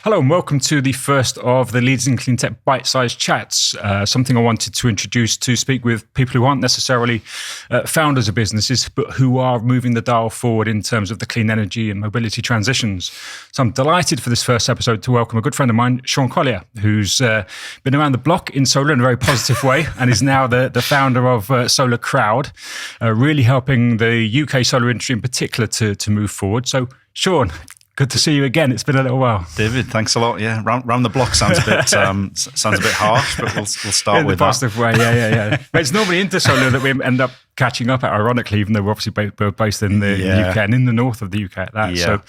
Hello and welcome to the first of the Leaders in Cleantech bite-sized chats, something I wanted to introduce to speak with people who aren't necessarily founders of businesses, but who are moving the dial forward in terms of the clean energy and mobility transitions. So I'm delighted for this first episode to welcome a good friend of mine, Collier, who's been around the block in solar in a very positive way and is now the founder of Solar Crowd, really helping the UK solar industry in particular to move forward. So Sean, good to see you again. It's been a little while. David, thanks a lot. Yeah, round the block sounds a bit harsh, but we'll start with that. In a positive way, yeah. But it's normally into solar that we end up catching up at, ironically, even though we're obviously both based in the UK and in the north of the UK at that. Yeah.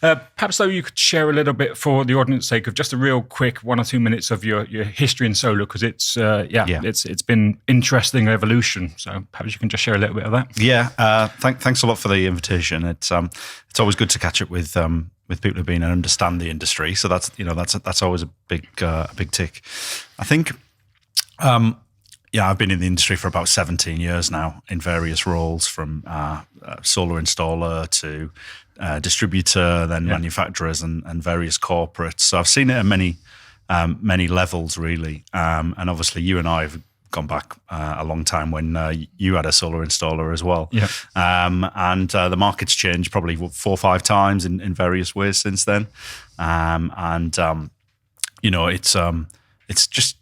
So perhaps though you could share a little bit for the audience's sake of just a real quick 1 or 2 minutes of your history in solar, because it's been interesting evolution. So perhaps you can just share a little bit of that. Yeah, thanks a lot for the invitation. It's always good to catch up with people who've been and understand the industry. So that's always a big tick. I think, I've been in the industry for about 17 years now in various roles, from solar installer to distributor, then manufacturers and various corporates. So I've seen it at many levels really. And obviously you and I have gone back a long time when you had a solar installer as well. Yeah. And the market's changed probably 4 or 5 times in various ways since then. It's just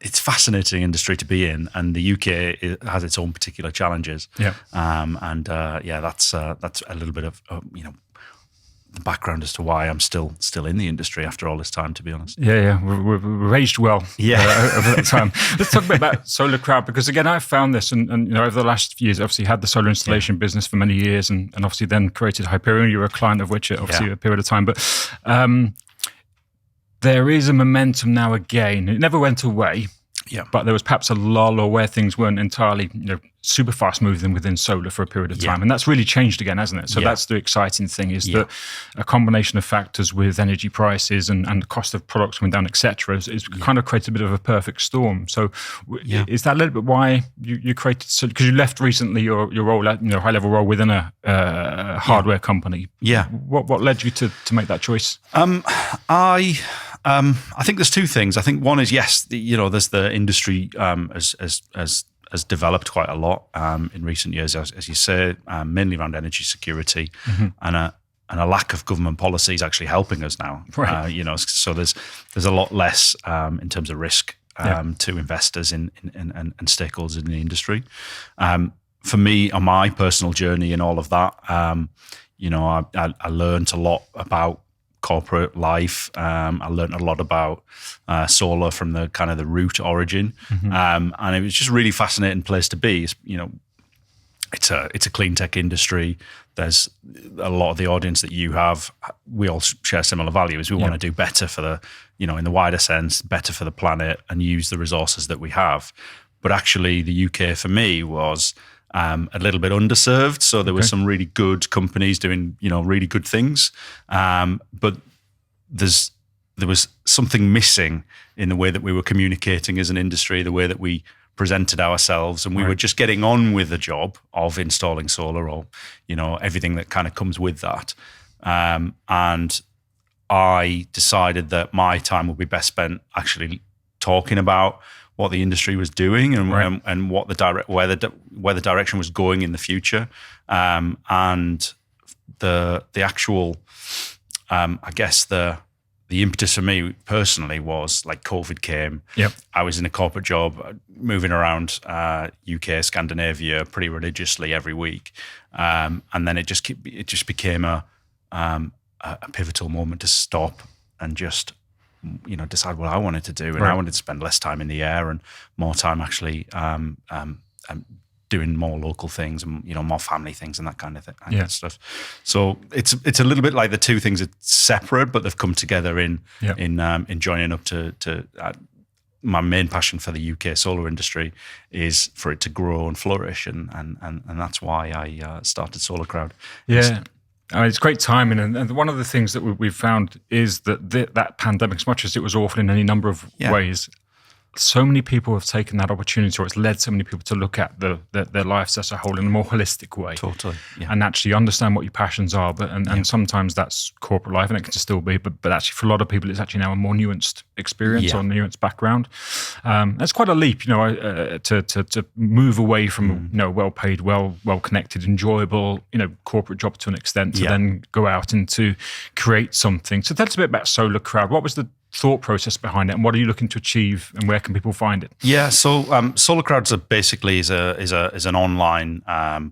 it's fascinating industry to be in, and the UK has its own particular challenges. Yeah. That's a little bit of the background as to why I'm still in the industry after all this time, to be honest. Yeah. We've aged well over that time. Let's talk a bit about Solar Crowd, because again, I've found this and over the last few years, obviously had the solar installation business for many years and obviously then created Hyperion. You were a client of which obviously a period of time, but there is a momentum now again. It never went away. Yeah. But there was perhaps a lull or where things weren't entirely super fast moving within solar for a period of time. And that's really changed again, hasn't it? So that's the exciting thing, is that a combination of factors with energy prices and the cost of products coming down, etc., is kind of created a bit of a perfect storm. So is that a little bit why you created, because you left recently your role at high level role within a hardware company? Yeah. What led you to make that choice? I think there's 2 things. I think one is, there's the industry has developed quite a lot in recent years, as you say, mainly around energy security, and a lack of government policy is actually helping us now. Right. So there's a lot less in terms of risk to investors and stakeholders in the industry. For me, on my personal journey and all of that, I learned a lot about corporate life. I learned a lot about solar from the kind of the root origin, and it was just a really fascinating place to be. It's a clean tech industry. There's a lot of the audience that you have. We all share similar values. We want to do better for the, in the wider sense, better for the planet and use the resources that we have. But actually, the UK for me was a little bit underserved. So there were some really good companies doing, really good things. But there was something missing in the way that we were communicating as an industry, the way that we presented ourselves, and we were just getting on with the job of installing solar, or, everything that kind of comes with that. And I decided that my time would be best spent actually talking about what the industry was doing and what where the direction was going in the future, and the actual I guess the impetus for me personally was like COVID came. Yep. I was in a corporate job, moving around UK, Scandinavia pretty religiously every week, and then it just became a pivotal moment to stop and just decide what I wanted to do. And I wanted to spend less time in the air and more time actually doing more local things and, more family things and that kind of stuff. So it's a little bit like the 2 things are separate, but they've come together in joining up to my main passion for the UK solar industry is for it to grow and flourish. And that's why I started Solar Crowd. Yeah. It's great timing, and one of the things that we've found is that that pandemic, as much as it was awful in any number of ways, so many people have taken that opportunity, or it's led so many people to look at their lives as a whole in a more holistic way. Totally. Yeah. And actually understand what your passions are. And sometimes that's corporate life, and it can still be, but actually for a lot of people, it's actually now a more nuanced experience or nuanced background. That's quite a leap, to move away from, well-paid, well-connected, enjoyable, corporate job to an extent, to then go out and to create something. So tell us a bit about Solar Crowd. What was the thought process behind it, and what are you looking to achieve, and where can people find it? Yeah, so Solar Crowds basically is an online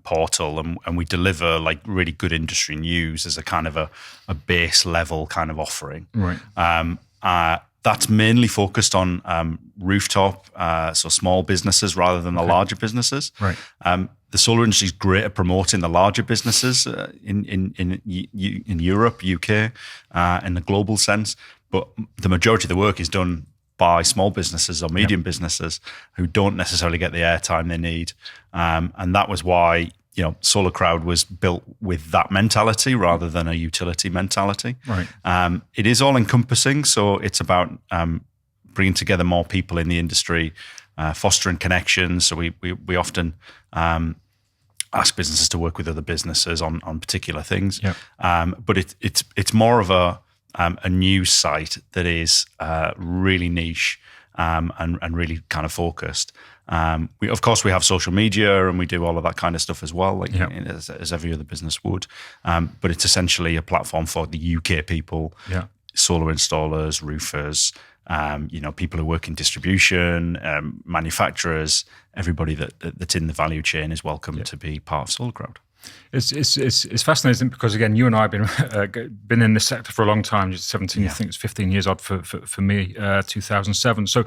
portal, and we deliver like really good industry news as a kind of a base level kind of offering. Right. That's mainly focused on rooftop, so small businesses rather than the larger businesses. Right. The solar industry is great at promoting the larger businesses in Europe, UK, in the global sense. But the majority of the work is done by small businesses or medium businesses who don't necessarily get the airtime they need. And that was why, Solar Crowd was built with that mentality rather than a utility mentality. Right. It is all encompassing. So it's about bringing together more people in the industry, fostering connections. So we often ask businesses to work with other businesses on particular things. Yep. But it's more of a news site that is really niche and really kind of focused. Of course, we have social media and we do all of that kind of stuff as well, as every other business would. But it's essentially a platform for the UK people, solar installers, roofers, people who work in distribution, manufacturers, everybody that's in the value chain is welcome to be part of Solar Crowd. It's fascinating because, again, you and I have been in this sector for a long time. 17, I think it's 15 years odd for me, 2007. So,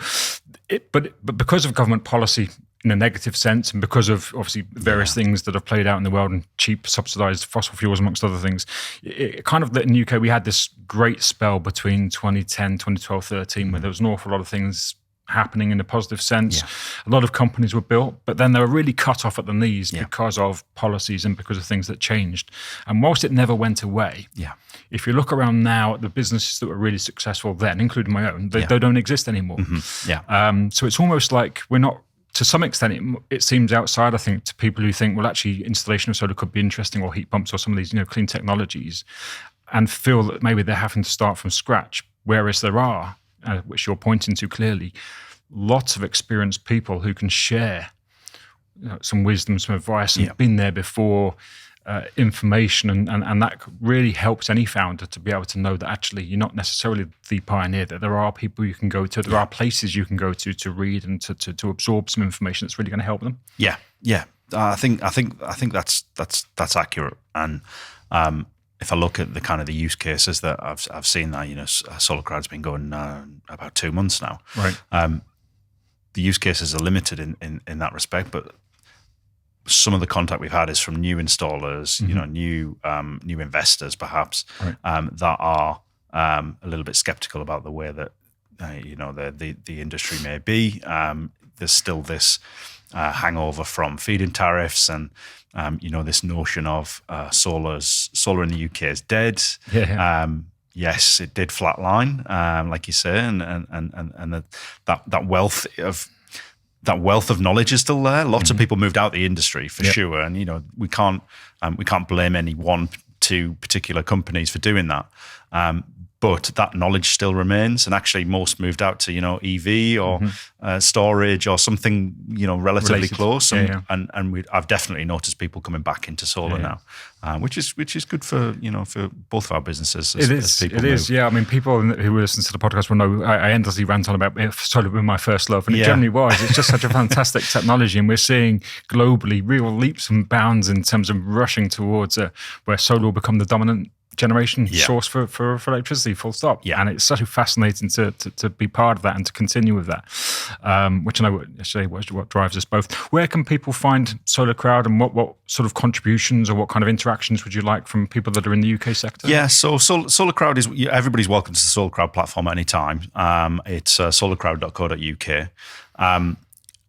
but because of government policy in a negative sense, and because of obviously various things that have played out in the world and cheap subsidised fossil fuels amongst other things, it kind of in the UK we had this great spell between 2010, 2012, 13, where there was an awful lot of things happening in a positive sense. A lot of companies were built, but then they were really cut off at the knees because of policies and because of things that changed. And whilst it never went away, if you look around now at the businesses that were really successful then, including my own, they don't exist anymore. So it's almost like we're not, to some extent, it seems outside, I think, to people who think, well, actually installation of solar could be interesting, or heat pumps or some of these clean technologies, and feel that maybe they're having to start from scratch, whereas there are, which you're pointing to clearly, lots of experienced people who can share some wisdom, some advice, and been there before, information, and that really helps any founder to be able to know that actually you're not necessarily the pioneer, that there are people you can go to, there are places you can go to read and to absorb some information that's really going to help them. I think that's accurate. And if I look at the kind of the use cases that I've seen that, Solar Crowd's been going about 2 months now. Right. The use cases are limited in that respect, but some of the contact we've had is from new installers, new investors perhaps, that are a little bit skeptical about the way that the industry may be. There's still this hangover from feed-in tariffs and this notion of solar in the UK is dead. Yes, it did flatline, like you say, and that wealth of knowledge is still there. Lots of people moved out the industry for sure, and we can't blame any one, two particular companies for doing that. But that knowledge still remains, and actually most moved out to EV or storage or something relatively related, close. And I've definitely noticed people coming back into solar now, which is good for for both of our businesses. It is. Yeah, I mean, people who listen to the podcast will know I endlessly rant on about solar being my first love, and it generally was. It's just such a fantastic technology, and we're seeing globally real leaps and bounds in terms of rushing towards where solar will become the dominant generation source for electricity, full stop. And it's so fascinating to be part of that and to continue with that, which I know what drives us both. Where can people find Solar Crowd, and what sort of contributions or what kind of interactions would you like from people that are in the UK sector? Yeah, so Solar Crowd is, everybody's welcome to the Solar Crowd platform at any time. It's solarcrowd.co.uk.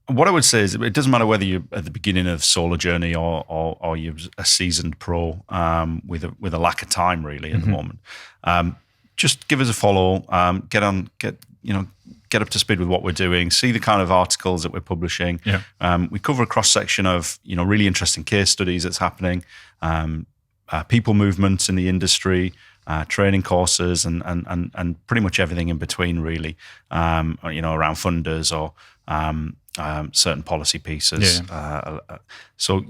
What I would say is it doesn't matter whether you're at the beginning of solar journey or you're a seasoned pro with a lack of time really at the moment. Just give us a follow. Get get up to speed with what we're doing, see the kind of articles that we're publishing. Yeah. We cover a cross section of really interesting case studies that's happening, people movements in the industry, training courses, and pretty much everything in between, really. Around funders or certain policy pieces. Yeah. So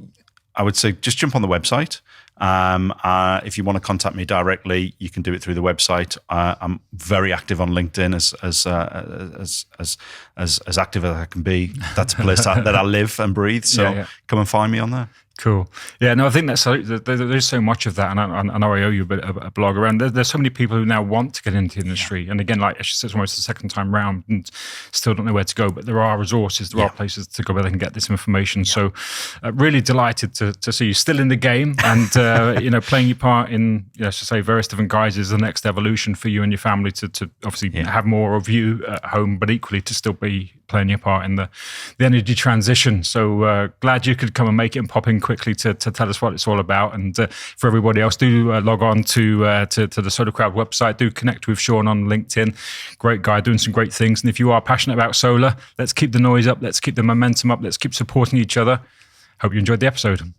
I would say just jump on the website. If you want to contact me directly, you can do it through the website. I'm very active on LinkedIn, as active as I can be. That's a place that I live and breathe. So come and find me on there. Cool. Yeah, no, I think there's so much of that, and I know I owe you a blog around. There's so many people who now want to get into the industry, and again, like it's almost the second time round, and still don't know where to go. But there are resources, there are places to go where they can get this information. So, really delighted to see you still in the game, and playing your part in, various different guises, the next evolution for you and your family to obviously have more of you at home, but equally to still be playing your part in the energy transition. So glad you could come and make it and pop in quickly to tell us what it's all about. And for everybody else, do log on to the Solar Crowd website. Do connect with Sean on LinkedIn. Great guy, doing some great things. And if you are passionate about solar, let's keep the noise up. Let's keep the momentum up. Let's keep supporting each other. Hope you enjoyed the episode.